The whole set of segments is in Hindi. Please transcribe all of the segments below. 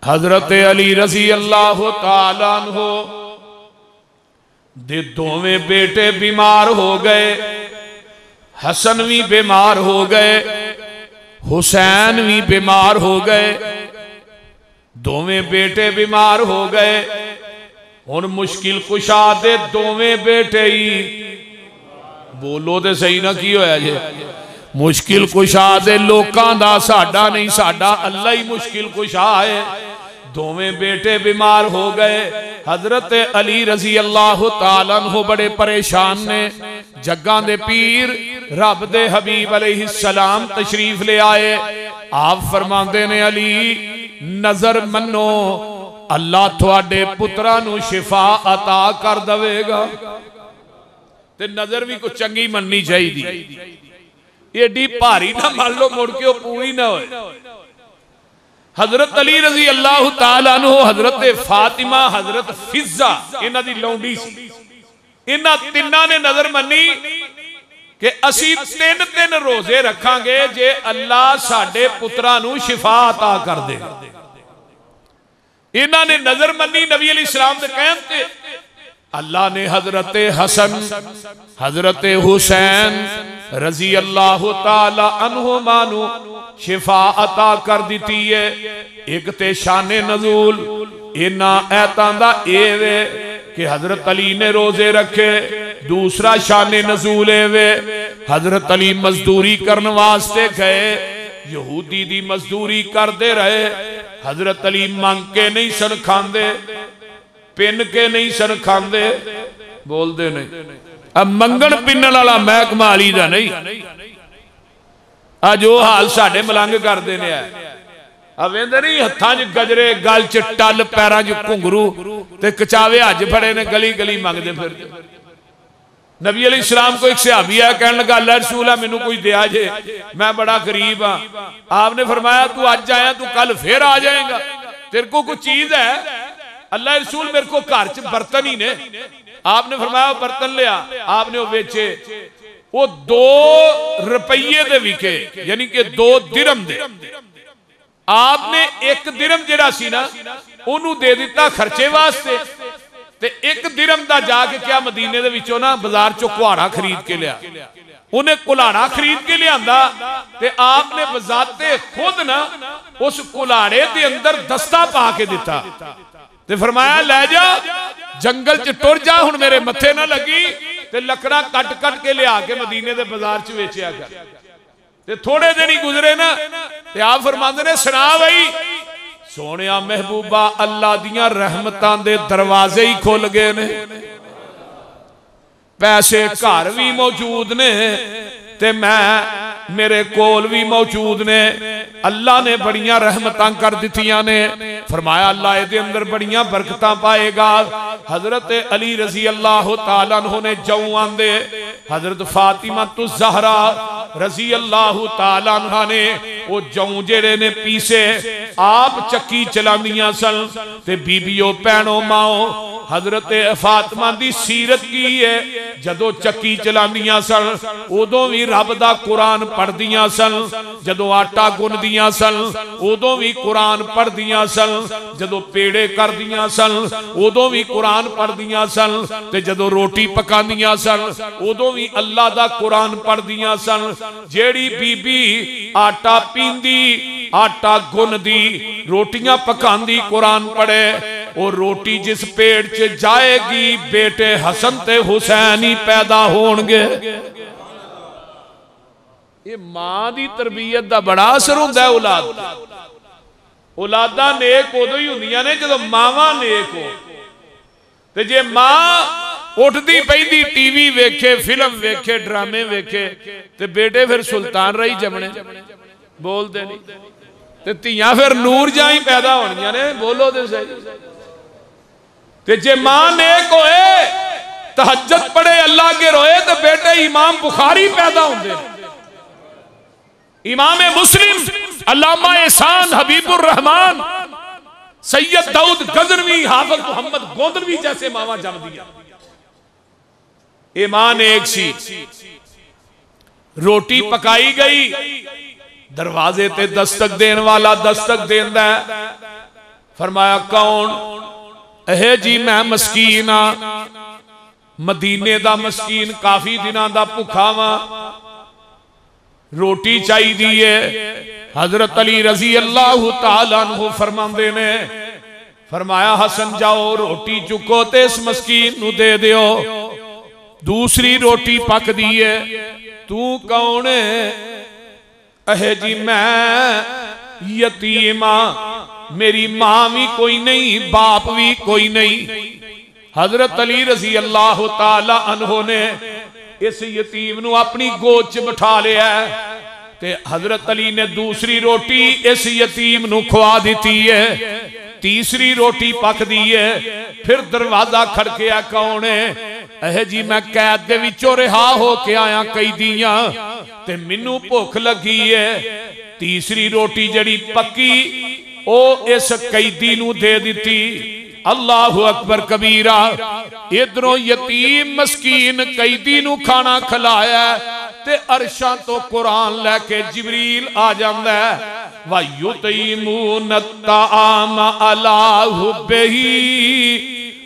हजरत अली रजी अल्लाह तआला अन्हु दे दोवें बेटे बीमार हो गए। हसन भी बीमार हो गए, हुसैन भी बीमार हो गए, दोवें बेटे बीमार हो गए। हुण मुश्किल कुशा दे दोवें बेटे ही, बोलो तो सही ना की होया जे, मुश्किल कुशा दे लोकां दा साडा नहीं, साडा अल्लाह ही मुश्किल कुशा है। दोवें बेटे बीमार हो गए। हजरत अली रजी अल्लाह तआला अन्हु बड़े परेशान ने। जग्गां दे पीर रब दे हबीब अलैहिस्सलाम तशरीफ ले आए। आप फरमांदे ने अली नजर मनो, अल्लाह तुहाडे पुत्रा नू शिफा अता कर देवेगा। ते नजर भी कुछ चंगी मननी चाहिए, एडी भारी ना मान लो मुड़ के पूरी ना हो। हजरत अली रजी अल्लाह तआला अन्हु, हजरत फातिमा, हजरत फिजा इन्हां दी लौंडी सी। इन्हां तिन्नां ने नजर मनी कि असी 3 रोजे रखांगे जे अल्लाह साडे पुत्रा नू शिफा अता कर दे। इन्हां ने नजर मनी नबी अलैहिस्सलाम दे कहण ते। अल्लाह ने हजरत हसन, हजरत हुसैन रजी अल्लाह तआला अन्हुमा नू शिफा अता कर दी है। एक ते शाने नजूल इन्हां ऐतां दा ए वे कि हजरत अली ने रोजे रखे। दूसरा शाने नजूल ए वे, हजरत अली मजदूरी करने वास्ते गए, यहूदी दी मजदूरी करते रहे। हजरत अली मंग के नहीं सन खांदे, पिन के नहीं सन खांदे, बोलते नहीं। अब मंगण पिनण वाला महकमा अली दा नहीं। जो हाल साडे मलंग करते ने, वेंदे नहीं हत्थां च गजरे, गल च टल, पैरां च घुंघरू ते कचावे हज फड़े ने, गली गली मंगते फिरदे। नबी अलैहिस्सलाम को एक सहाबी आया, कहने लगा अल्लाह रसूल है मैनू कोई दिया जे, मैं बड़ा गरीब हाँ। आपने फरमाया तू अज आया तू कल फिर आ जाएगा, तेरे को कुछ चीज है? अल्लाह रसूल मेरे को घर च बर्तन ही ने। आपने फरमाया बर्तन लिया। आपने वो बेचे, वो 2 रुपये दे विके, यानी कि 2 दिरहम दे। आपने 1 दिरहम जिहड़ा सी ना ओनू दे दिता खर्चे वास्ते, ते 1 दिरहम दा जाके क्या मदीने दे विचों ना बाजार चों कुहाड़ा खरीद के लिया। उन्हें कुल्हाड़ा खरीद के लियांदा ते आपने बजाते खुद ना उस कुल्हाड़े दे अंदर दस्ता पा के दिता ते फरमाया ले जा जंगल च टुर जा, हुण मेरे मथे ना लगी, ते लकड़ा कट कट के लिया के मदीने दे बाजार च वेचिया कर। ते थोड़े दिन ही गुजरे ना ते आप फरमांदे ने सुना बई सोनिया महबूबा अल्लाह दियां रहमतां दे दरवाजे ही खुल गए ने, पैसे घर भी मौजूद ने ते मैं मेरे कोल भी मौजूद ने। अल्लाह ने बड़ियां रहमतां कर दित्तियां ने। फरमाया अल्लाह इहदे अंदर बड़ियां बरकतां पाएगा। हजरत अली रजी अल्लाह तआला अन्हु ने जऊ आंदे, हजरत फातिमा तु ज़हरा रजी अल्लाह तआला अन्हा ने वो जऊ जेड़े ने पीसे, आप चक्की चलांदियां सन ते बीबियों भैणों माओ हजरत फातिमा दी सीरत की है। जदों चक्की चलांदियां सन उदों भी रब दा कुरान पढ़दियां सन, जदों आटा गुनदियां सन उदों भी कुरान पढ़दियां सन, जदों पेड़े करदियां सन उदों भी कुरान पढ़दियां सन, ते जदों रोटी पकांदियां सन उदों भी अल्लाह दा कुरान पढ़दियां सन। जेड़ी बीबी आटा पींदी, आटा गुनदी, रोटियां पकांदी, कुरान पढ़े, वो रोटी जिस पेट च जाएगी बेटे हसन ते हुसैन ही पैदा होणगे। ये मां दी तरबियत दा बड़ा असर हुंदा है औलाद दा। औलादा नेक उदों ही हुंदियां ने जदों मावां नेक हो। ते जे मां उठदी पैंदी टीवी वेखे, फिल्म वेखे, ड्रामे वेखे, ते बेटे फिर सुल्तान रही जमने, बोलते नहीं, ते धीयां फिर नूर जां ही पैदा होणियां ने, बोलो ते सही। ते जे मां नेक होए, तहज्जुद पढ़े, अल्लाह के रोए, तो बेटे इमाम बुखारी पैदा होंदे, इमाम मुस्लिम, अल्लामा एहसान, हबीबुर रहमान, सैयद दाऊद गजनवी, हाफिज मोहम्मद गोंदलवी जैसे मावा जम दिया। ईमान एक सी। रोटी पकाई गई, दरवाजे ते दस्तक देने वाला दस्तक देंदा है, फरमाया कौन? अहे जी मैं मस्कीन हाँ, मदीने दा मस्कीन, काफी दिनों दा भुखा वा, रोटी चाहिए है। हजरत अली रजी अल्लाह तआला अन्हु फरमांदे ने, फरमाया हसन जाओ रोटी चुको ते इस मस्कीन नू दे दियो। दूसरी रोटी पक दी है। तू कौन है? अहे जी मैं यतीमा, मेरी मां भी कोई नहीं, बाप भी कोई नहीं। हजरत अली रजी अल्लाह तआला अन्हु ने इस यतीम नू अपनी गोद च बिठा लिया ते हजरत अली ने दूसरी रोटी इस यतीम नू खवा दी है। तीसरी रोटी पक दी है। फिर दरवाजा खड़किया, कौन है? अहे जी मैं कैद दे विचों रिहा हो के आया कैदियां ते मैनू भुख लगी है। तीसरी रोटी जड़ी पक्की ओ इस कैदी नू दे दी। अल्लाहु अकबर कबीरा। इधरों यतीम मस्कीन कैदी नू खाना खिलाया ते अरशां तो कुरान लैके जिबरील आ जांदा है। वा युतईमून अत्ताम अला हुब्बिही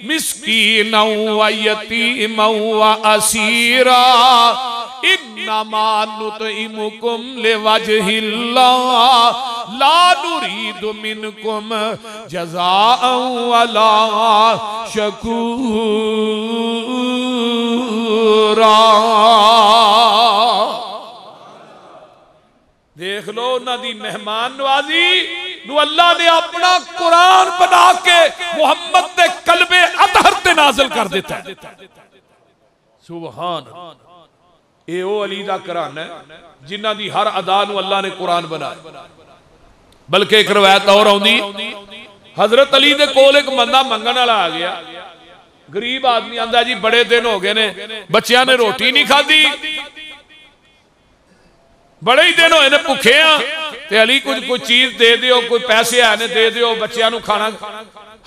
मिस्कीना व यतीमा व असीरा इन्नमा नुतईमुकुम लिवजहिल्लाह ला नुरीदु मिनकुम जज़ाअन वला शकूरा। देख लो उन्होंने मेहमान नवाजी नू अल्लाह ने अपना कुरान बना के मुहम्मद दे कलबे अतहर ते नाज़िल कर देता है। सुभान। ये ओ अली दा कुरान है जिन्हां दी हर अदा नू अल्लाह ने कुरान बनाया। बल्कि एक रवायत और आउंदी, हजरत अली दे कोल एक बंदा मंगण वाला आ गया, गरीब आदमी आंदा जी बड़े दिन हो गए ने बच्चियां ने रोटी नहीं खाधी, बड़े ही दिन होए ने भुखे हाँ, ते अली कुछ चीज दे दियो, कोई पैसे है ने दे दियो बच्चियां नू खाना।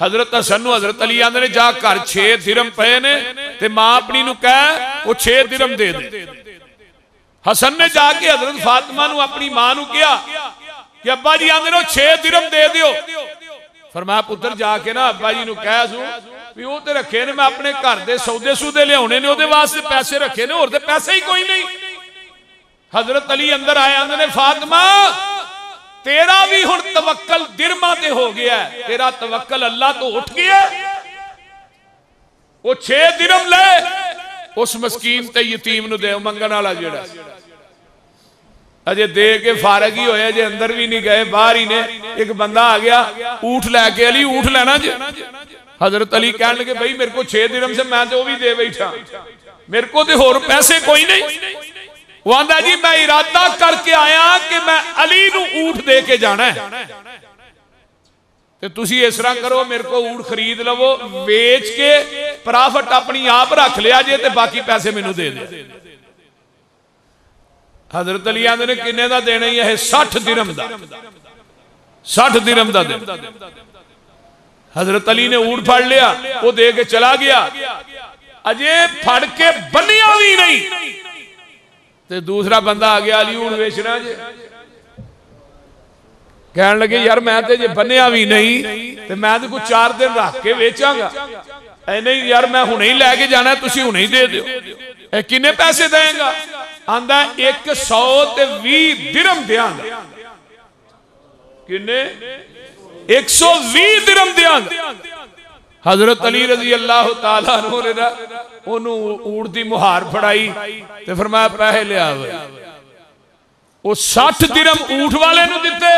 हजरत हसन नू हजरत अली आंदे ने जा घर 6 दिरहम पे ने ते मां अपनी नू कह वो 6 दिरहम दे दे। हसन ने जाके हजरत फातिमा नू अपनी मां नू कहा कि अब्बा जी आंदे ने 6 दिरहम दे दियो। फरमाया पुत्र जाके ना अब्बा जी नू कह सू भी वो ते रखे ने, मैं अपने घर दे सौदे सूदे लियाने ने, ओदे वास्ते पैसे रखे ने, होर ते पैसे ही कोई नहीं। हजरत अली अंदर आए, आंदे ने फातिमा तेरा भी हुण तवक्कल दिरमा ते हो गया है, तेरा तवक्कल अल्लाह तो उठ गया। वो 6 दिरहम ले उस मस्कीन ते यतीम नू दे, मंगण वाला जेड़ा अजे दे के फारग ही होया, जे अंदर भी नहीं गए बाहर ही ने। एक बंदा आ गया ऊंट लैके, अली ऊंट लेना जे? हजरत अली कहने लगे भाई मेरे को 6 दिरहम से मैं तो भी दे बैठा, मेरे को तो होर पैसे कोई नहीं। वो आंदा जी मैं इरादा करके आया कि मैं अली नू ऊंट दे के जाना है, ते तुसी इस तरह करो मेरे को ऊंट खरीद लवो, बेच के प्रॉफिट अपनी आप रख लिया जे ते बाकी पैसे मैनू दे दे। हजरत अली आंदे ने किन्ने दा देना ही है? 60 दिरहम दा। 60 दिरहम दा दे। हजरत अली ने ऊंट फड़ लिया, वो दे के चला गया, अजे फड़ के बनिया भी नहीं ते दूसरा बंदा आ गया अली ऊंट बेचना जे। कहने लगे यार मैं ते जे बनिया भी नहीं ते मैं तो कुछ 4 दिन रख के बेचांगा, नहीं यार मैं हुणे ही लैके जाना, तुसी हुणे ही दे दियो। किन्ने पैसे देंगा? आंदा 120 दिरहम देंगा। किन्ने? 120 दिरहम देंगा। हजरत अली रजी अल्लाह तआला अन्हु ने ओनू ऊंट दी मुहार फड़ाई ते फरमाया पैसे लिया। वो 60 दिरहम ऊंट वाले नू दिते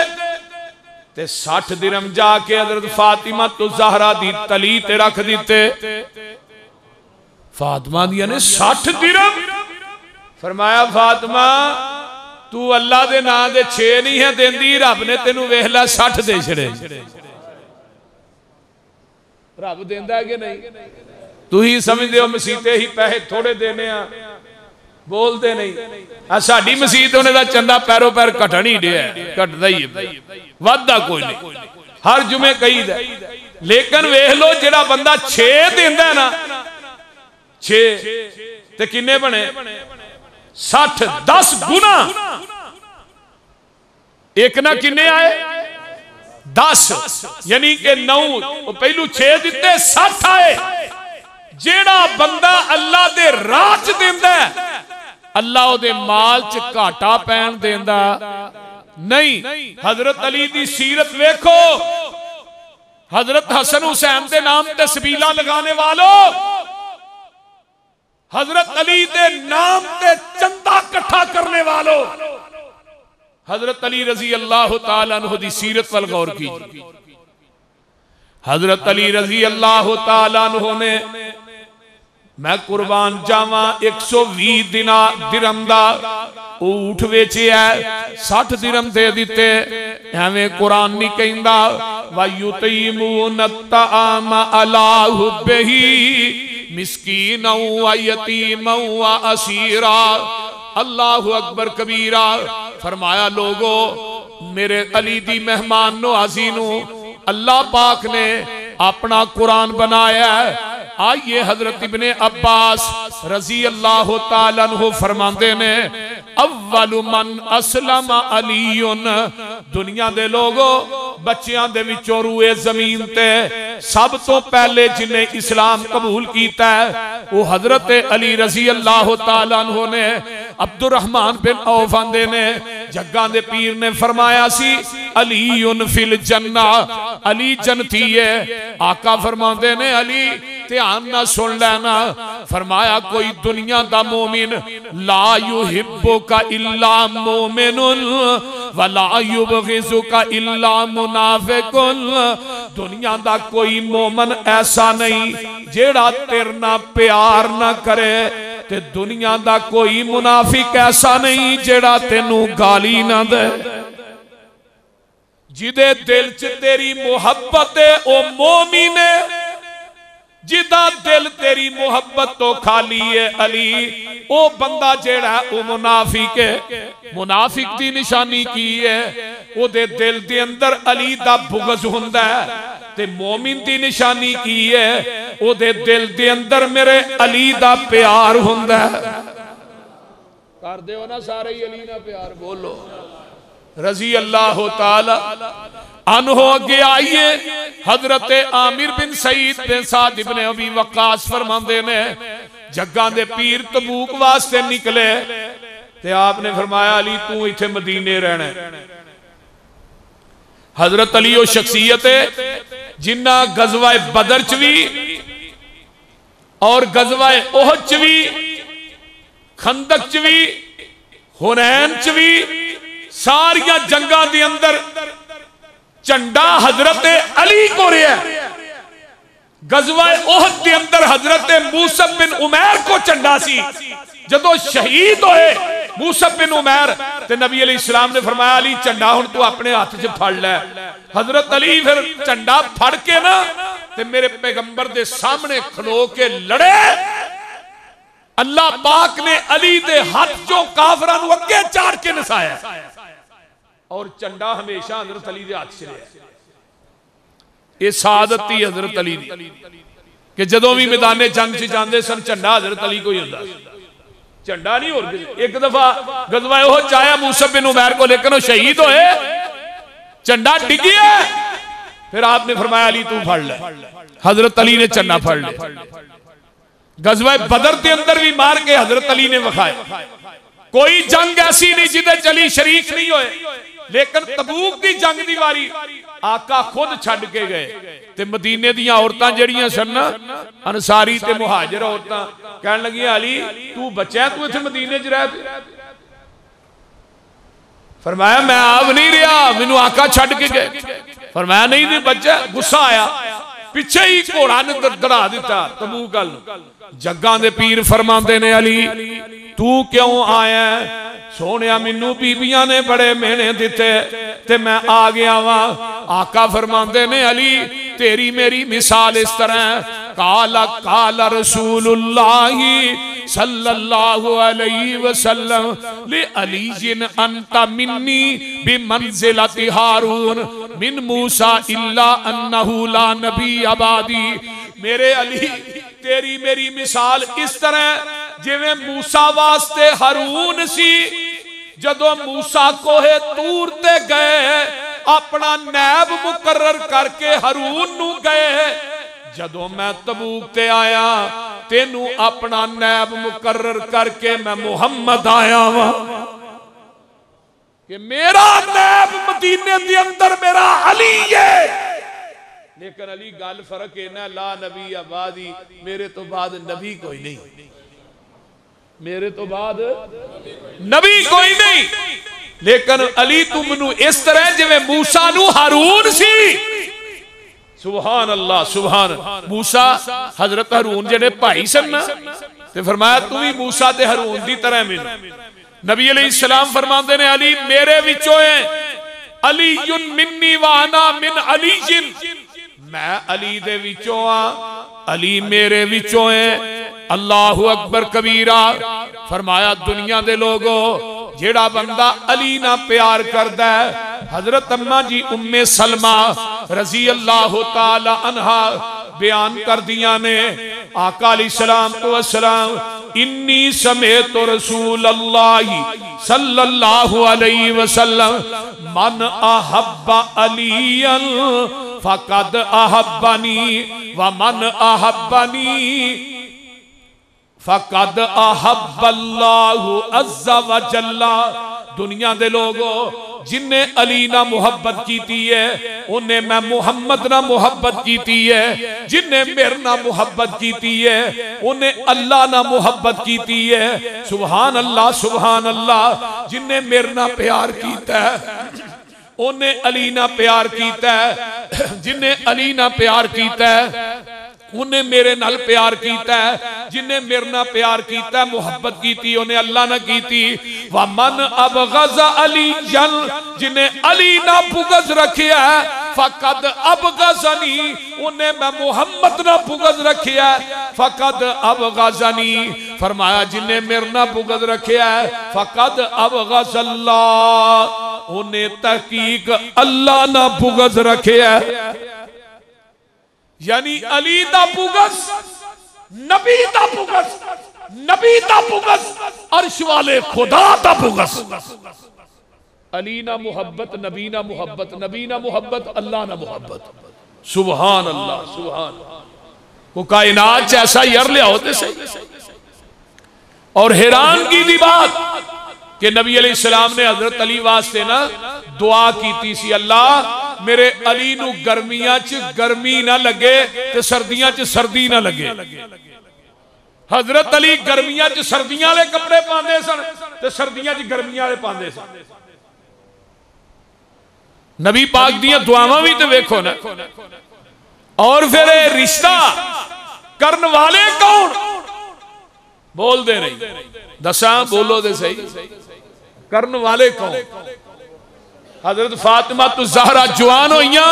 ते 60 दिरहम जाके हजरत फातिमा तो ज़हरा दी तली ते रख दिते। फातिमा दिया ने 60 दिरहम। फरमाया फातिमा तू अल्लाह दे नां दे 6 नहीं है देंदी, रब ने तेनू वेख ला 60 दे छड़े। रब देंदा है कि नहीं? तू ही समझदे हो मसीते ही पैसे थोड़े देने आ, बोलते नहीं। साडी मसीत होने दा चंदा पैरों पैर घटन ही दिया, घटदा ही है, वादा कोई नहीं, हर जुमे कही दा। लेकिन वेख लो जेड़ा बंदा 6 देंदा है ना, 6 ते किन्ने बने? 60, 10 गुना। एक ना किन्ने आए? 10 यानी कि 9 पहलू 6 दिते 60 आए। जेड़ा बंदा अल्लाह दे राह च देंदा अल्लाह ओदे माल च घाटा पैन देंदा नहीं। हजरत अली दी सीरत वेखो, हजरत हसन हुसैन दे नाम ते सबीला लगाने वालों, हजरत अली दे नाम ते चंदा इकट्ठा करने वालों, हजरत अली रजी अल्लाह तआला अन्हु दी सीरत वल गौर कीजिए। हजरत अली रजी अल्लाह तआला अन्हु ने मैं कुर्बान जावा 120 दिरहम दा ऊठ वेचिया, 60 दिरहम दे दिते। एवें कुरान नहीं कहंदा वयुतईमून तआम अला हुब्बिही मिस्कीना व यतीमा व असीरा। अल्लाहु अकबर कबीरा। फरमाया लोगो मेरे अली दी मेहमान नवाजी नू अल्लाह पाक ने अपना कुरान बनाया। आइए हजरत इब्ने अब्बास रजी अल्लाह तआला अन्हु फरमांदे ने अव्वलु मन अस्लम अलीयुन। दुनिया दे लोगो बच्चियां दे विचों रूए जमीन ते सब तो पहले जिन्हें इस्लाम कबूल किया है वो हजरत अली रजी अल्लाह तआला अन्हु ने। अब्दुर्रहमान बिन औफ आंदे ने जग्गा दे पीर ने फरमाया सी अलीयुन फिल जन्ना, अली जन्नती है। आका फरमाते ने अली ध्यान ना सुन लेना। फरमाया कोई दुनिया दा मोमिन ला युहिब्बुका इल्ला मोमिनुन वला युबग़िज़ुका इल्ला मुनाफ़िकुन। दुनिया दा कोई मोमन ऐसा नहीं जेड़ा तेरे ना प्यार ना करे, ते दुनिया दा कोई मुनाफिक ऐसा नहीं जेड़ा तेनू गाली ना दे। जिदे दिल च तेरी मुहब्बत है ओ मोमिन है, जिदा दिल तेरी मुहब्बत तो खाली है अली ओ बंदा जेड़ा ओ मुनाफिक है। मुनाफिक दी निशानी की है? ओदे दिल दे अंदर अली दा बुग़्ज़ हुंदा है। ते मोमिन दी निशानी की है? ओदे दिल दे अंदर मेरे अली दा प्यार हुंदा है। कर दे ना सारे ही अली ना प्यार बोलो रजी अल्लाह तआला अन्हु। अगे आइए हजरत आमिर बिन सईद बिन साद इब्ने अबी वक्कास फरमाते ने जग्गा दे पीर तबूक वास्ते निकले ते आपने फरमाया अली तू इथे मदीने रहना। हजरत अली ओ शख्सियत है जिन्ना गजवा बदर च भी और गजवा ओहद च भी, खंदक च भी, हुनैन च भी, सारिया जंगा दे अंदर झंडा हजरत अली को रहा। गजवा ओहद के अंदर हजरत मूसब बिन उमैर को झंडा सी। जदों शहीद होए मूसब बिन उमैर ते नबी अलैहि सलाम ने फरमाया अली झंडा हुण तू अपने हाथ च फड़ लै। हजरत अली फिर झंडा फड़ के ना ते मेरे पैगंबर दे सामने खलो के लड़े। अल्लाह पाक ने अली दे हाथ चों काफरां नूं अगे चाड़ के नसाया और झंडा हमेशा हजरत अली दे हाथ च रहा। ये सादत थी हजरत अली दी कि जदों भी मैदाने जंग च जांदे सन झंडा हजरत अली को ही हुंदा, झंडा नहीं होर किसी। एक दफा गजवा ओह चाया मूसब बिन उमैर को, लेकिन वो शहीद होए, झंडा डिग गया। फिर आपने फरमाया अली तू फड़ ले। हजरत अली ने झंडा फड़ लिया। गजवा बदर के अंदर भी मार के हजरत अली ने विखाया। कोई जंग ऐसी नहीं जिदे अली शरीक नहीं होए, लेकिन तबूक की जंग दी वारी आका खुद छड़ के गए ते मदीने दी औरतां जड़ियां सन ना अंसारी ते मुहाजिर औरतां कहन लगी अली तू बच्चा तू इत्थे मदीने च रह। फरमाया मैं आप नहीं रहा, मैनू आका छड़ के गए। फरमाया नहीं नहीं बच्चा। गुस्सा आया, पिछे ही घोड़ा ने दड़ा दिता तबूक गल। जग्गां दे पीर फरमाते ने अली तू क्यों आया? सोनिया मैनू बीबियां ने बड़े मेहने दिते ते मैं आ गया वा। आका फरमाते ने अली तेरी मेरी मिसाल इस तरह काला काला रसूलुल्लाही सल्लल्लाहु अलैहि वसल्लम ले अली जिन अंता मिन्नी बिमंजिलति हारून मिन मूसा इल्ला अन्नहु ला नबी अबादी। मेरे अली तेरी मेरी मिसाल इस तरह जिवें मूसा वास्ते हारून सी। जदों मूसा कोहे तूर ते गए अपना नैब मुकर्रर करके हारून नू गए, जदों मैं तबूक ते आया तेनू अपना नैब मुकर्रर करके मैं मुहम्मद आया वा कि मेरा नैब मदीने दे अंदर मेरा अली है। लेकिन अली गल फर्क है ना, ला नबी आबादी, मेरे तो बाद नबी कोई नहीं, मेरे तो बाद नबी कोई नहीं। लेकिन अली तू मैनू इस तरह जिवें मूसा नू हारून सी। सुभान अल्लाह, सुभान। मूसा हजरत हारून जेने भाई सन ना, ते फरमाया तू भी मूसा ते हारून दी तरह मिल। नबी अलैहिस्सलाम फरमाते ने अली मेरे विचों है, अलीयुन मिन्नी व अना मिन अलीजिन, मैं अली दे विचों आ, अली मेरे विचों है। अल्लाहु अकबर कबीरा। फरमाया दुनिया दे लोगो जेड़ा बंदा अली ना प्यार करदा है, हजरत अम्मा जी उम्मे सलमा रजी अल्लाह ताला अन्हा बयान कर दिया ने, आका अलैहिस्सलाम तो अस्सलाम, इन्नी समेत रसूल अल्लाह सल्लल्लाहु अलैहि वसल्लम मन अहब्बा अलियन फकद अहब्बनी व मन अहब्बनी फकद अहब्बल्लाहु अज़्ज़ा व जल्ला। दुनिया दे लोगो जिन्ने अली ना मुहब्बत कीती है, उन्हें मैं मुहम्मद ना मुहब्बत कीती है। जिन्ने मेरे ना मुहब्बत कीती है, उन्हें अल्लाह ना मुहब्बत कीती है। सुभान अल्लाह, सुभान अल्लाह। जिन्ने मेरे ना प्यार कीता है, उन्हें अली ना प्यार कीता है। जिन्हें अली ना प्यार कीता है, उन्हें मेरे नाल प्यार कीता है। जिन्हें मेरे नाल प्यार कीता, मुहब्बत कीती, उन्हें अल्लाह ना कीती। व मन अबगज़ अली जल, जिन्हें अली ना बुग़्ज़ रखिया है, फकद अबगज़नी, उन्हें मैं मुहम्मद ना बुग़्ज़ रखिया है, फकद अबगज़नी। फरमाया जिन्हें मेरे ना बुग़्ज़ रखिया है, फकद अबगज़ल्लाह, उन्हें तहकीक अल्लाह ना बुग़्ज़ रखिया है। यानी अली दा बुग़्ज़, नबी दा बुग़्ज़, नबी दा बुग़्ज़, अर्श वाले खुदा दा बुग़्ज़। अली ना मुहब्बत, नबी ना मुहब्बत, नबी ना मुहब्बत, अल्लाह ना मुहब्बत। सुभान अल्लाह, सुभान। को कायनात ऐसा यार ले होते सही। और हैरान की दी बात कि नबी अलैहिस्सलाम ने हजरत अली वास्ते ना दुआ की सी, अल्लाह मेरे अली नू गर्मियां च गर्मी ना लगे ते सर्दियां च सर्दी ना लगे। हजरत अली गर्मियां च सर्दियां वाले कपड़े पांदे सन ते सर्दियां च गर्मियां वाले पांदे सन। नबी पाक दी दुआवां भी तो वेखो ना। और फिर रिश्ता करन वाले कौन? बोल दे नहीं, दसा बोलो दे सही, करन वाले कौन? हजरत फातिमा तो ज़हरा जवान होइया,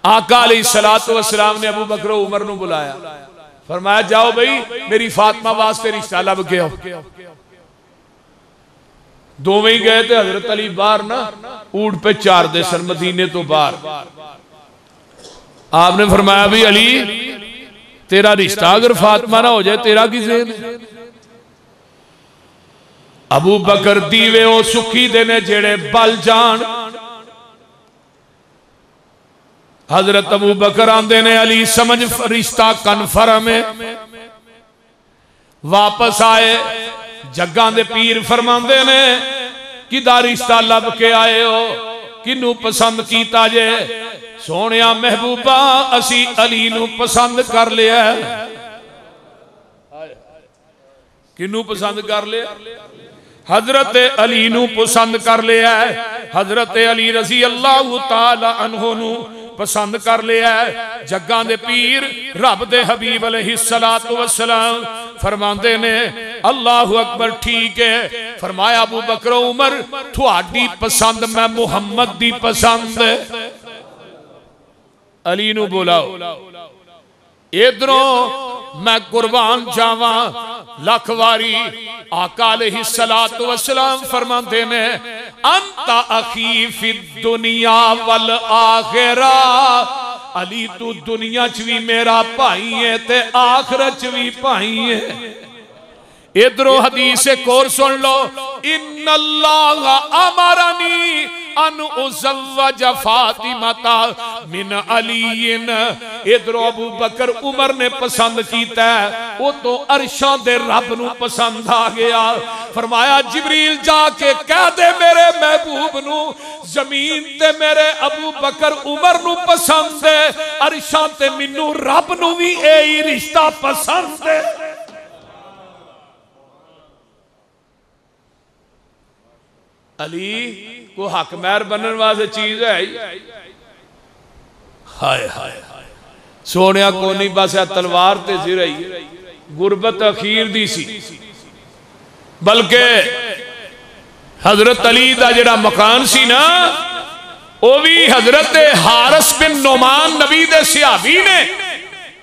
आका अलैहिस्सलातु वस्सलाम ने अबू बकर उमर नू बुलाया, फरमाया जाओ भाई मेरी फातिमा वास्ते रिश्ता लब के आओ। दोवें ही गए थे। हजरत अली बाहर ना ऊंट पे चार दे सन, मदीने तो बाहर। आपने फरमाया भी अली तेरा रिश्ता अगर फातिमा ना हो जाए तेरा की जेब। अबू बकर दीवे ओ सुखी देने जेड़े बल जान। हजरत अबू बकर आंदे ने अली समझ रिश्ता कन्फर्म है। वापस आए, जग्गां दे पीर फरमांदे ने किदा रिश्ता लब के आए हो, किनू पसंद कीता जे? सोनिया महबूबा असी अली नू पसंद कर लिया। किनू पसंद कर लिया? हजरत अली नू पसंद कर लिया है। हजरत अली रजी अल्लाह ताला अन्हु नू पसंद कर लिया है। जग्गां दे पीर रब दे हबीब अलैहिस्सलातु वस्सलाम फरमांदे ने अल्लाहु अकबर, ठीक है। फरमाया अबू बकर उमर थोड़ी पसंद मैं मुहम्मद दी पसंद। अली नू बुलाओ, इधरों मैं कुर्बान जावा लख वारी। आका अलैहिस्सलातु वस्सलाम फरमाते ने अंता अखी फिद दुनिया वल आखिरा। अली तू दुनिया च भी मेरा भाई है ते आखिरत च भी भाई है। इधरों हदीस एक और सुन लो, इन्नल्लाह अमरनी अन उज़व्वज फातिमा मिन अलीन। इधरों अबू बकर उमर ने पसंद किया, वो तो अरशा दे रब नू पसंद आ गया। फरमाया जिबरील जाके कह दे मेरे महबूब नू जमीन ते मेरे अबू बकर उमर नू पसंद है, अरशा ते मिनू रब नू भी यही रिश्ता पसंद है। अली को हक महर बनने वास्ते चीज है ही। हाय हाय सोनिया को नहीं, बस तलवार ते सिर ही गुरबत अखीर दी सी। बल्कि हजरत अली दा जिहड़ा मकान सी ना, वो भी हजरत हारिस बिन नोमान नबी दे सहाबी ने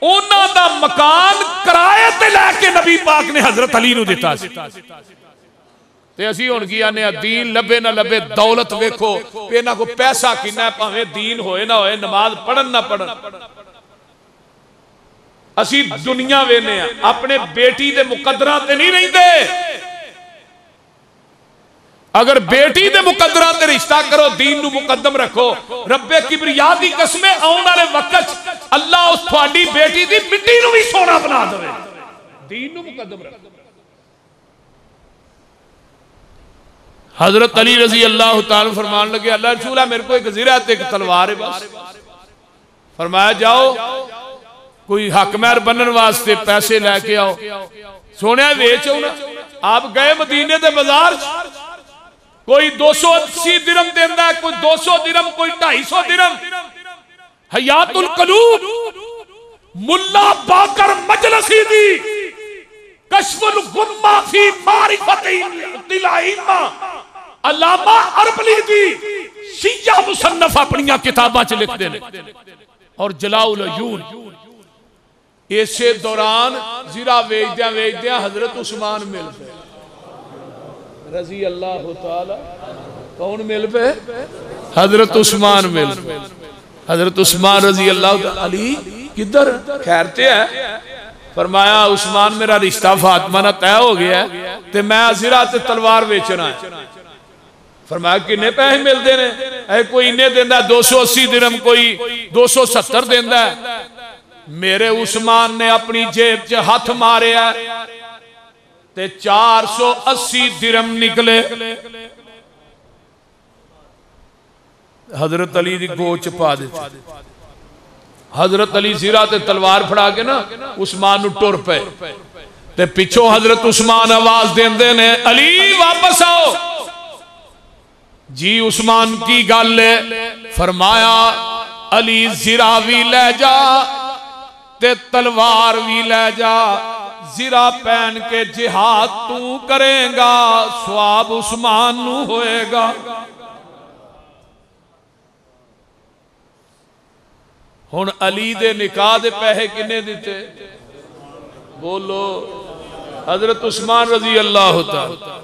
उन्हां दा मकान किराए ते लैके नबी पाक ने हजरत अली नू दिता सी। ते असी हुण की आने दीन लभे ना लभे, दौलत वेखो इन्हां को पैसा किन्ना, भावें दीन होए ना होए, नमाज पढ़न ना पढ़न, असी दुनिया वेने अपने बेटी दे मुकद्दरां ते नहीं रहिंदे। अगर बेटी दे मुकद्दरां ते रिश्ता करो, दीन नू मुकद्दम रखो, रब्बे किबरिया दी कसम आउण वाले वक्त अल्लाह उस तुहाडी बेटी दी मिट्टी नू भी सोना बना देवे। दीन नू मुकद्दम रखो। हजरत अली रजी अल्लाह ताला फरमान लगे, अल्लाह रसूल है मेरे को एक ज़िरा ते एक तलवार है बस। फरमाया जाओ कोई हक महर बनने वास्ते पैसे लैके आओ। सोने वेच आओ ना। आप गए मदीने के बाजार, कोई 280 दिरहम देंदा है, कोई 200 दिरहम, कोई 250 दिरहम। हयातुल कलूब मुल्ला बाकर मजलसी दी कश्फुल गुम्मा फी मारिफतिल इल्मा अल्लामा अरबली दी शिया मुसन्नफ अपनी किताबां च लिखते हैं। और जलाउल अयून इसे दौरान ज़िरा वेचद्या वेचद्या हजरत उस्मान मिल पे रजी अल्लाह ताला। कौन मिल पे? हजरत उस्मान मिल पे। हजरत उस्मान रजी अल्लाह ताला। अली किधर? खैर ते है। फरमाया उस्मान मेरा रिश्ता फातिमा नाल तय हो गया है ते मैं ज़िरा ते तलवार बेचना है। फरमाया किन्ने पैसे मिलते ने? कोई इन्ने देंदा 280 दिरहम, कोई 270 देंदा है। मेरे उस्मान ने अपनी जेब च हाथ मारिया ते 480 दिरहम निकले। हजरत अली दी गोच पा दी। हजरत अली ज़िरा ते तलवार फड़ा के ना उस्मान नू टुर पे ते पिछों हजरत उस्मान आवाज देंदे ने, अली वापस आओ जी। उस्मान की गल है। फरमाया अली ज़िरा भी ले जा ते तलवार भी ले जा। ज़िरा पहन के जिहाद तू करेगा, स्वाब उस्मान नू होएगा। हुण अली दे निकाह दे पैसे किन्ने दिते? बोलो। हजरत उस्मान रजी अल्लाह ताला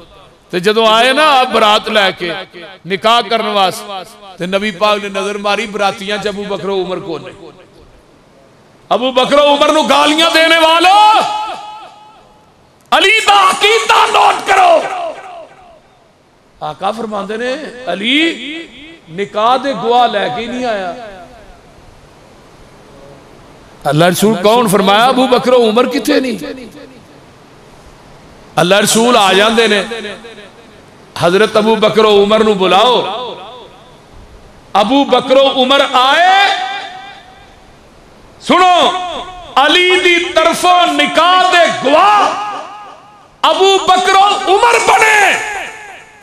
ते जदों आए ना बरात लैके निकाह करने वास्ते, नबी पाक ने नजर मारी बरातियां च अबू बकर उमर को ने। अबू बकर उमर नू गालियां देने वालों, अली दा अकीदा नोट करो। आका फरमांदे ने अली निकाह दे गवाह लैके नहीं आया। अल्लाह रसूल कौन? फरमाया अबू बकर उमर किथे नहीं। अल्लाह रसूल आ जाते ने, हजरत अबू बकर उमर नू बुलाओ। अबू बकर उमर आए, सुनो अली दी तरफों निकाह दे गवाह अबू बकर उमर बने,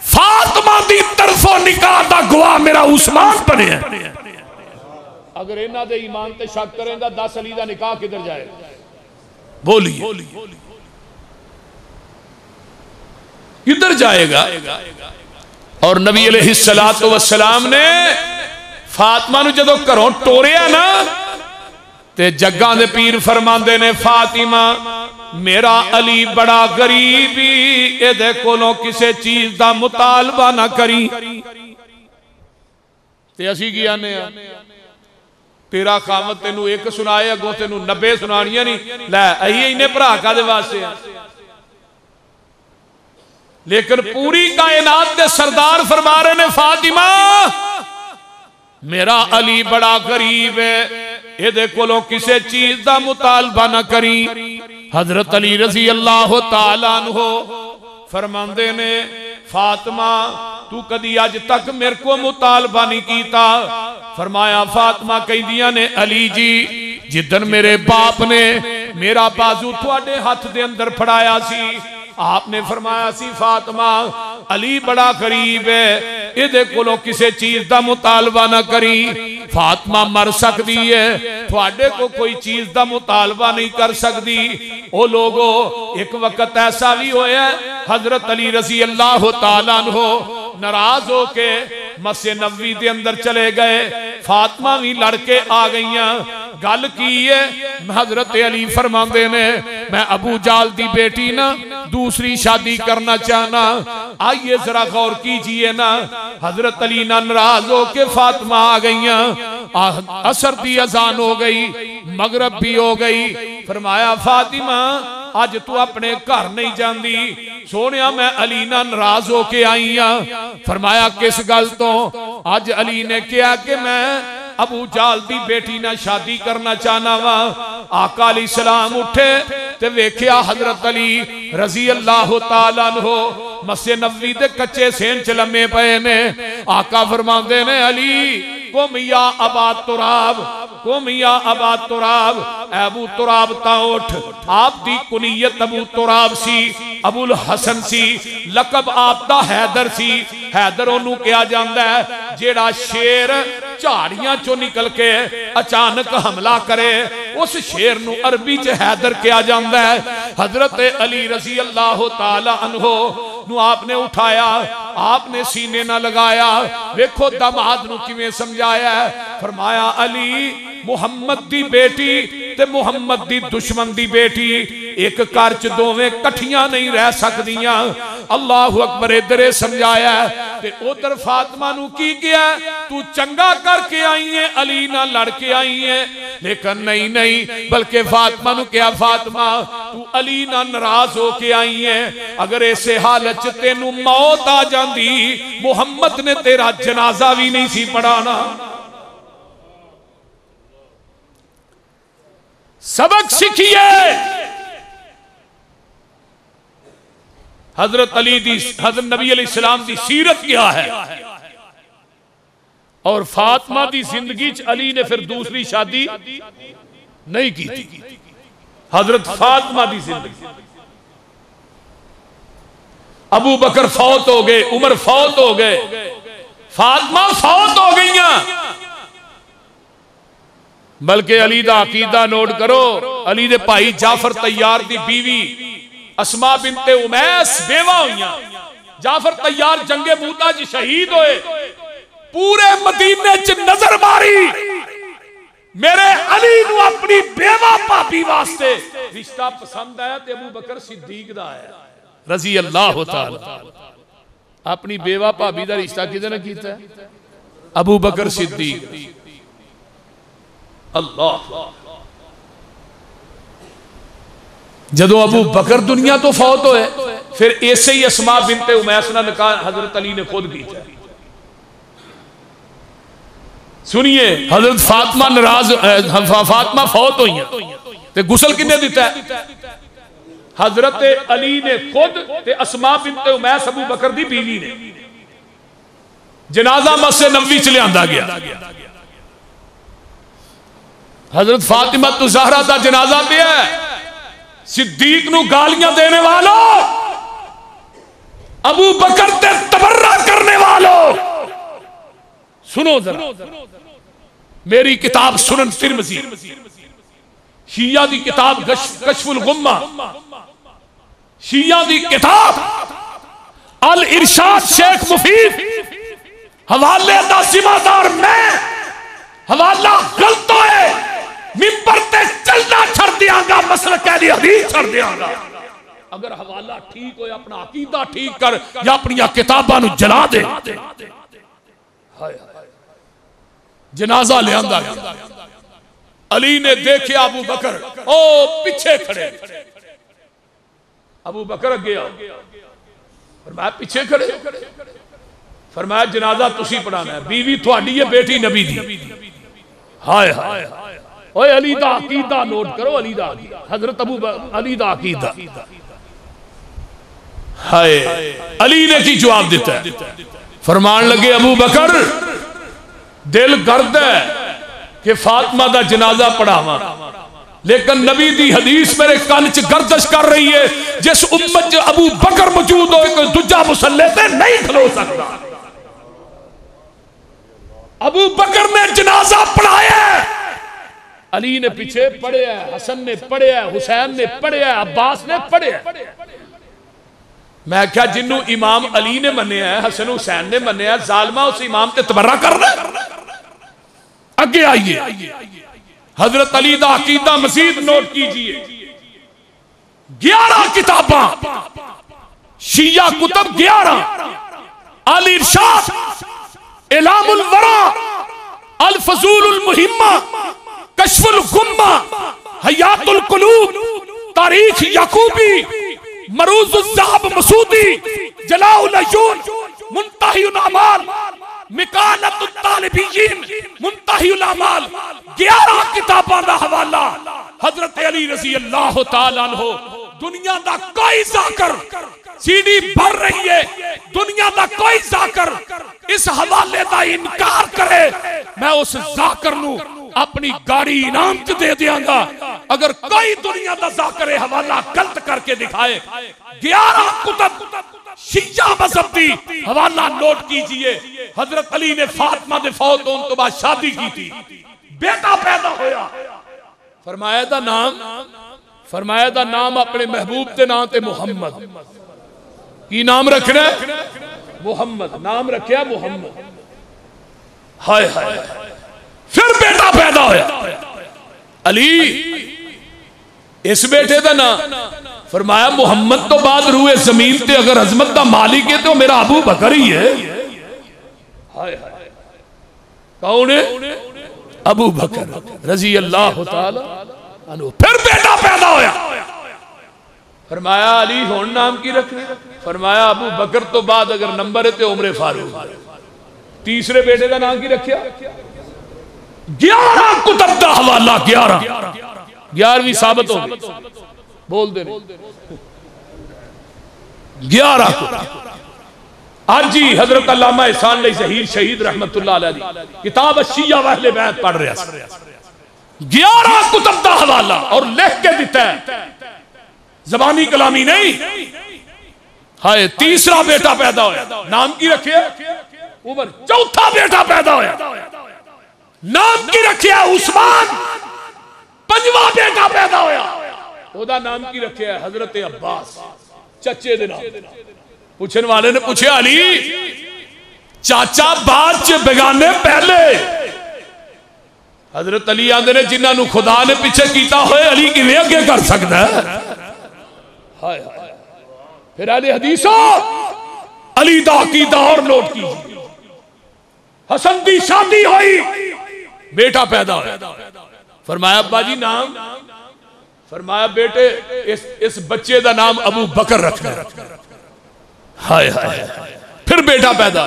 फातिमा दी तरफों निकाह दा गवाह मेरा उस्मान बने। अगर इन्हां दे ईमान ते शक करेगा 10 अली दा निकाह किधर जाएगा? बोलिए किधर जाएगा? और नबी अलैहिस्सलातु वस्सलाम ने फातिमा नू जदों घरों टोरिया ना ते जग्गां दे पीर फरमांदे ने, फातिमा मेरा अली बड़ा गरीबी, इहदे कोलों किसी चीज दा मुतालबा ना करी। ते असीं की आने आ? तेरा खामद तेनू एक सुनाए, अगों तेनू 90 सुनानियां नहीं। लै अही इन्ने भरा कादे वास्ते लेकिन पूरी कायनात के सरदार फरमा रहे ने फातिमा मेरा अली बड़ा गरीब है, ये कोलों किसी चीज का मुतालबा न करी। हजरत अली रजी अल्लाह तआला अन्हु फरमांदे ने फातिमा तू कदी अज तक मेरे को मुतालबा नहीं कीता। फरमाया फातिमा कहदियां ने अली जी जिदन मेरे बाप ने मेरा बाजू थोड़े हाथ दे अंदर फड़ाया सी आपने फरमाया सी फातिमा अली बड़ा गरीब है, ये कोलों किसी चीज का मुतालबा ना करी। फातिमा मर सकती है, थोड़े को कोई चीज का मुतालबा नहीं कर सकती। ओ लोगो एक वक्त ऐसा भी होया हजरत अली रजी अल्लाह तआला अन्हु नाराज होके मस्जिद नबवी के अंदर चले गए। फातिमा भी लड़के आ गई। गल की है हजरत अली फरमाते ने मैं अबू जाल दी बेटी ना दूसरी शादी करना चाहना। आइए जरा गौर कीजिए ना हजरत अली ना नाराज होके फातिमा आ गई। असर दी अजान हो गई, मगरब भी हो गई। फरमाया फातिमा अज तू अपने घर नहीं जाती सोनिया मैं अली ना नाराज होके आई हाँ। फरमाया किस गल तो? अज अली ने कहा कि मैं अबू जाल दी बेटी ना शादी करना चाहना वा। आका अलैहिस्सलाम उठे ते वेख्या हजरत अली रजी अल्लाह तआला अन्हु मस्जिद नबवी दे कच्चे सेन च लम्मे पे ने। आका फरमांदे ने अली कुम या अबा तुराब, कुम या अबा तुराब, अबू तुराब ता उठ। आप दी कुनियत अबू तुराब सी, अबुल हसन सी, लकब आप दा हैदर सी। हैदर ओनू कहा जाता है जेड़ा शेर झाड़ियां चो निकल के अचानक हमला करे, उस शेर नू अरबी च हैदर कहा जाता है। हजरत अली रजी अल्लाह तआला अन्हु नू आपने उठाया, आपने सीने ना लगाया। देखो दामाद नू किवें समझाया। फरमाया अली मुहम्मद दी बेटी ते मुहम्मद दी दुश्मन दी बेटी एक घर च दोवें कठियां नहीं रह सकदियां। अल्लाहु अकबर इधर समझाया ते उधर फातिमा नू की किया तू चंगा करके आई है अली ना लड़ के आई है। लेकिन नहीं नहीं बल्कि फातिमा नू क्या फातिमा तू अली ना नाराज होके आई है। अगर ऐसे हालत च तेनू मौत आ जाती मुहम्मद ने तेरा जनाजा भी नहीं सी पढ़ाना। सबक सीखिए हजरत अली दी हजरत नबी अलैहिस्सलाम दी सीरत क्या है। और फातिमा दी जिंदगी च अली ने फिर दूसरी शादी नहीं की थी। हजरत फातिमा दी जिंदगी अबू बकर फौत हो गए, उमर फौत हो गए, फातिमा फौत हो गई। बल्कि अली दा अकीदा नोट करो, अली दे भाई जाफर तैयार दी बीवी अस्मा बिनते उमैस बेवा हुईयां। जाफर तैयार जंगे मूता च शहीद होए। पूरे मदीने च नजर मारी मेरे अली नू अपनी बेवा भाभी वास्ते रिश्ता पसंद आया ते अबू बकर सिद्दीक दा आया रजी अल्लाह तआला। अपनी बेवा भाभी दा रिश्ता किदे नाल कीता? अबू बकर सिद्दीक। अल्लाह जदों अबू बकर दुनिया तो फौत होए फिर ऐसे ही अस्मा बिनते उमैस नाल निकाह हजरत अली ने खुद किया। सुनिए हजरत फातिमा नाराज फातिमा फौत हुई ते गुसल किन्ने दिता है? हजरत अली ने खुद ते अस्मा बिनते उमैस अबू बकर दी बीवी ने। जनाजा मस्जिद नबवी च लियांदा गया। हजरत फातिमा तो ज़हरा दा जनाजा पे है। सिद्दीक नू गालियां देने वालों, अबू बकर ते तबर्रा करने वालों, सुनो जरा मेरी किताब सुनन तिरमिज़ी, शिया दी किताब कश्फुल गुम्मा, शिया दी किताब अल इरशाद शेख मुफीद, हवाले दा जिम्मेदार मैं, हवाला गलत है मिंबर ते चलना छड़ दियांगा, मसलक कहदी हदीस छड़ दियांगा। अगर हवाला ठीक हो अपना अकीदा ठीक कर या अपनी किताबां नू जला दे। जनाजा ले आंदा गया। अली ने देखा अबू बकर ओ पीछे खड़े। अबू बकर अगे आओ। फरमाया पीछे खड़े, फरमाया जनाजा तुसी पढ़ाना है, बीवी थोड़ी है, बेटी नबी दी। हाय हाय ओए अली दा अकीदा नोट करो, अली दा हजरत अबू अली दा अकीदा। हाय अली ने की जवाब दिता है, फरमान लगे अबू बकर दिल गर्द है कि फातिमा दा जनाजा पढ़ावा, लेकिन नबी दी हदीस मेरे कान च गर्दिश कर रही है, जिस उम्मत च अबू बकर मौजूद हो कोई दूजा मुसल्ले ते नहीं खलो सकता। अबू बकर ने जनाजा पढ़ाया, अली ने पीछे पढ़िया, हसन ने पढ़िया, हुसैन ने पढ़िया, अब्बास ने पढ़िया। मैं क्या जिन्नू इमाम अली ने मन्या है, हसन हुसैन ने मन्या है, जालमा उस इमाम ते तबर्रा कर रहा। आगे आइए, हजरत अली दा अकीदा मजीद नोट कीजिए। 11 किताबां शिया कुतुब 11, अल इरशाद, इलामुल वरा, अल फजूलुल मुहिम्मा, कश्फुल गुम्मा, हयातुल कुलूब, तारीख याकूबी, मरूजुल ज़हब मसूदी, जलाउल अयून, मुंतहिउल अमाल, मिकानतुत तालिबीन, मुंतहिउल अमाल, 11 किताबां दा हवाला हजरत अली रज़ी अल्लाह तआला अन्हु। दुनिया दा कोई जाकर सीडी भर रही है, दुनिया दा कोई जाकर इस हवाले का इनकार करे, मैं उस जाकर नू अपनी गाड़ी इनाम च दे दियांगा। अगर कोई दुनिया का जाकर हवाला गलत करके दिखाए, 11 कुतुब शिया मजहब दी हवाला नोट कीजिए। हजरत अली ने फातिमा दे फौत होने तो बाद शादी की थी, बेटा पैदा होया, फरमाया दा नाम अपने महबूब के नाम ते मुहम्मद। की नाम रखना? मुहम्मद। नाम रखा मुहम्मद। हाय हाय, फिर बेटा पैदा होया अली, इस बेटे का नाम फरमाया मुहम्मद तो बाद रूए जमीन ते अगर अजमत का मालिक है तो मेरा अबू बकर ही है। हाय हाय, कौन है? अबू बकर रजी अल्लाह तआला अन्हु। फिर बेटा पैदा होया, फरमाया अली हुन नाम की रखना? फरमाया अबू बकर तो बाद अगर नंबर है तो उमर फारूक। तीसरे बेटे का नाम की रखा? 11 कुतुब दा हवाला, 11वीं साबित हो गई, बोल दे 11। आज ही हजरत अल्लामा एहसान अली ज़हीर शहीद रहमतुल्लाह अलैह किताब अश्शिया व अहले बैत पढ़ रहा है। 11 कुतुब दा हवाला और लिख के दिता है, जबानी कलामी नहीं। हाय, तीसरा बेटा पैदा होया, नाम की रखे उमर। चौथा बेटा पैदा होया, नाम की रखे उस्मान। 5वां बेटा पैदा होया, ओदा नाम की रखे हजरत अब्बास, चचे दे नाम। पूछने वाले ने पूछा अली चाचा बाद च बेगाने पहले? हजरत अली आंदे ने जिन्होंने खुदा ने पीछे किया होए अली किवें अगे कर सकता है? हाय हाय। फिर अली हदीसो अली दा अकीदा और नोट की। हसन दी शादी हुई, बेटा पैदा होया, फरमाया अब्बा जी नाम? फरमाया बेटे इस बच्चे का नाम अबू बकर रखना। हाय हाय। फिर बेटा पैदा,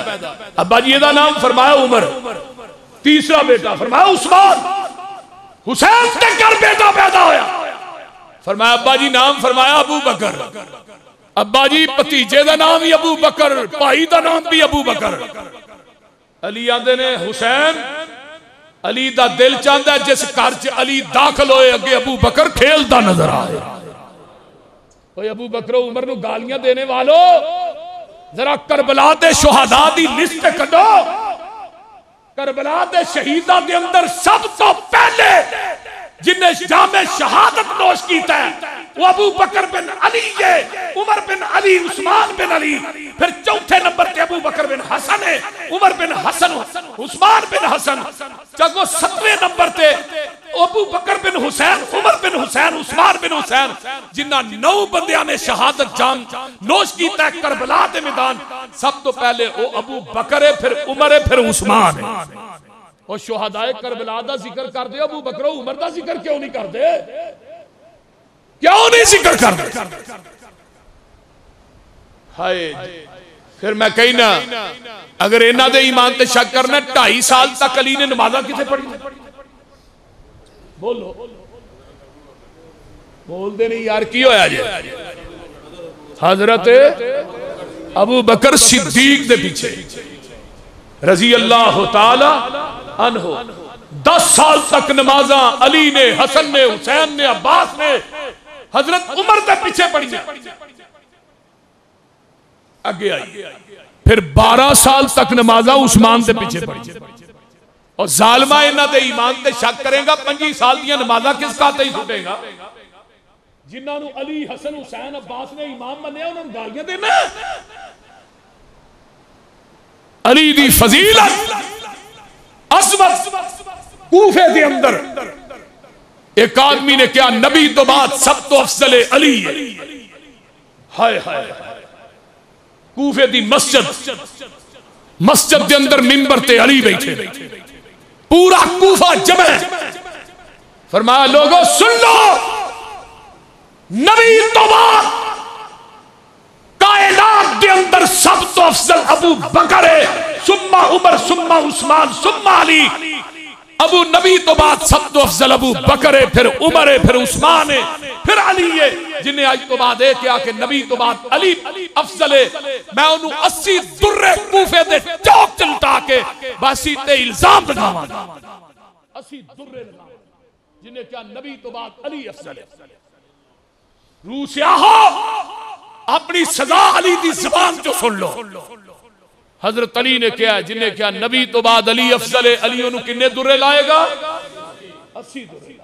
अब्बा जी दा नाम? फरमाया उमर। तीसरा बेटा फरमाया उस्मान। हुसैन ते कर बेटा पैदा होया, फरमाया अब्बा जी नाम? फरमाया अबू बकर। अब्बा जी भतीजे का नाम ही अबू बकर, भाई का नाम भी अबू बकर। अली आंदे ने हुसैन अली दा दिल चाहता है जिस घर च अली दाखिल होए अगे अबू बकर खेलता नजर आए। ओए अबू बकर उमर नू गालियां देने वालों, जरा करबला दे शुहदा दी लिस्ट कढो। करबला दे शहीदा के अंदर सब तो पहले जिन्हें जामे शहादत नोश किया है वो अबू बकर बिन अली है, उमर बिन अली, उस्मान बिन अली। फिर चौथे नंबर पे अबू बकर बिन हसन है, उमर बिन हसन, उस्मान बिन हसन। जब 7वें नंबर पे अबू बकर बिन हुसैन, उमर बिन हुसैन, उस्मान बिन हुसैन, जिन्ना 9 बंदियां ने शहादत जाम नोश किया है करबला के मैदान। सब तो पहले वो अबू बकर है, फिर उमर है, फिर उस्मान है। और शुहदाए करबला दा जिक्र कर दे, अबू बकर उमर दा जिक्र क्यों नहीं करते? क्यों नहीं जिक्र करते? हाय फिर मैं कही ना अगर इन्हों के ईमान ते शक करना 2.5 साल तक अली ने नमाजा कितने पढ़ी बोलो बोलते नहीं यार की होया जे हजरत अबू बकर सिद्दीक दे पीछे रजी अल्लाह ताला अन्हो 10 साल तक नमाजा अली ने हसन ने हुसैन ने अब्बास ने हजरत उमर के पीछे पढ़ी आगे आई फिर 12 साल तक नमाजा उस्मान के पीछे पढ़ी और जालमा इन्हां दे ईमान ते शक करेगा 25 साल दी नमाजा किस खाते ही छुटेगा जिन्होंने अली हसन हुसैन अब्बास ने इमाम मन्या उन्होंने गालियां देना अली दी फजीलत असमत कूफे के अंदर एक आदमी ने क्या नबी तो बाद सब तो अफजल अली है हाय हाय कूफे दी मस्जिद के अंदर मिंबर ते अली बैठे पूरा कूफा जमे फरमाया लोगों सुन लो नबी तो बाद कायनात के अंदर सब तो अफजल अबू बकर है सुम्मा उमर सुम्मा उस्मान सुम्मा अली अबू नबी तो बाद सब तो अफजल अबू बकर है फिर उमर है फिर उस्मान है फिर अली है जिन्हें आज तो बाद है क्या कि नबी तो बाद अली अफजल है मैं उन्हें 80 दुर्रे कूफे दे चौक चलता के बासी ते इल्जाम लगावांगा 80 दुर्रे जिन्हें क्या नबी तो बाद अली अफजल है रूसिया हो अपनी सजा अली की जबान जो सुन लो हजरत अली ने क्या जिन्हें क्या नबी तो बाद अली अफजल है अली किन्ने दुर्रे लाएगा 80 दुर्रे